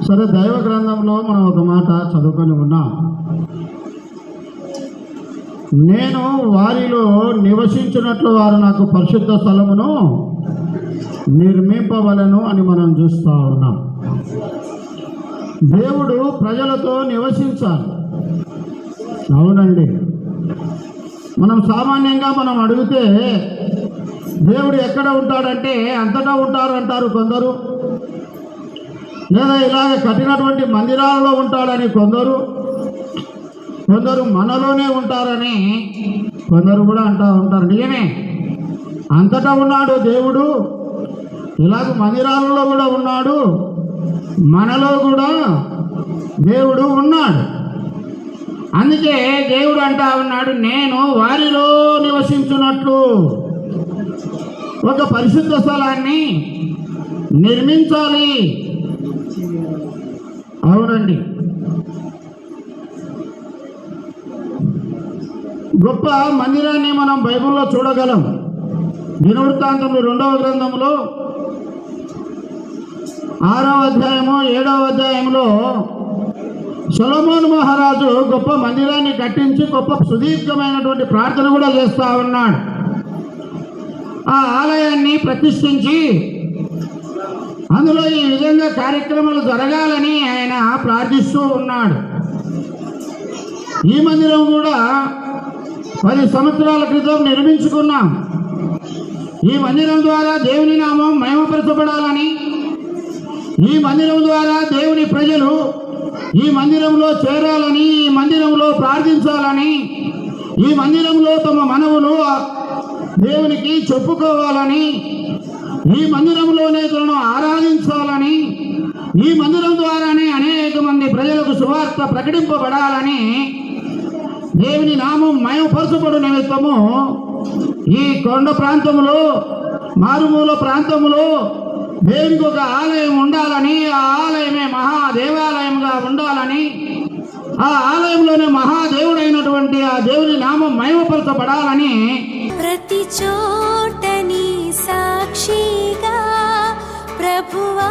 సరే, దైవ గ్రంథంలో మనం ఒక మాట చదువుకొని ఉన్నాం. నేను వారిలో నివసించినట్లు వారు నాకు పరిశుద్ధ స్థలమును నిర్మింపవలను అని మనం చూస్తూ ఉన్నాం. దేవుడు ప్రజలతో నివసించాలి. అవునండి. మనం సామాన్యంగా మనం అడిగితే దేవుడు ఎక్కడ ఉంటాడంటే అంతటా ఉంటారు అంటారు కొందరు, లేదా ఇలాగ కట్టినటువంటి మందిరాలలో ఉంటాడని కొందరు, కొందరు మనలోనే ఉంటారని కొందరు కూడా అంటూ ఉంటారు. నిజమే, అంతటా ఉన్నాడు దేవుడు, ఇలాగ మందిరాలలో కూడా ఉన్నాడు, మనలో కూడా దేవుడు ఉన్నాడు. అందుకే దేవుడు అంటా ఉన్నాడు, నేను వారిలో నివసించున్నట్లు ఒక పరిశుద్ధ స్థలాన్ని నిర్మించాలి. అవునండి, గొప్ప మందిరాన్ని మనం బైబిల్లో చూడగలం. దినవృత్తాంతములు 2వ గ్రంథంలో 6వ అధ్యాయము 7వ అధ్యాయంలో సొలొమోను మహారాజు గొప్ప మందిరాన్ని కట్టించి గొప్ప సుదీర్ఘమైనటువంటి ప్రార్థన కూడా చేస్తూ ఉన్నాడు. ఆ ఆలయాన్ని ప్రతిష్ఠించి అందులో ఈ విధంగా కార్యక్రమాలు జరగాలని ఆయన ప్రార్థిస్తూ ఉన్నాడు. ఈ మందిరం కూడా 10 సంవత్సరాల క్రితం నిర్మించుకున్నాం. ఈ మందిరం ద్వారా దేవుని నామం మహిమపరచబడాలని, ఈ మందిరం ద్వారా దేవుని ప్రజలు ఈ మందిరంలో చేరాలని, ఈ మందిరంలో ప్రార్థించాలని, ఈ మందిరంలో తమ మనవులు దేవునికి చెప్పుకోవాలని, ఈ మందిరంలోనే తనను ఆరాధించాలని, ఈ మందిరం ద్వారానే అనేక మంది ప్రజలకు సువార్త ప్రకటింపబడాలని, దేవుని నామం మహిమపరచబడు నిమిత్తము ఈ కొండ ప్రాంతంలో, మారుమూల ప్రాంతంలో దేవునికి ఒక ఆలయం ఉండాలని, ఆ ఆలయమే మహాదేవాలయంగా ఉండాలని, ఆ ఆలయంలోనే మహాదేవుడైనటువంటి ఆ దేవుని నామం మహిమపరచబడాలని, ప్రతి చోట నీ సాక్షిగా ప్రభువా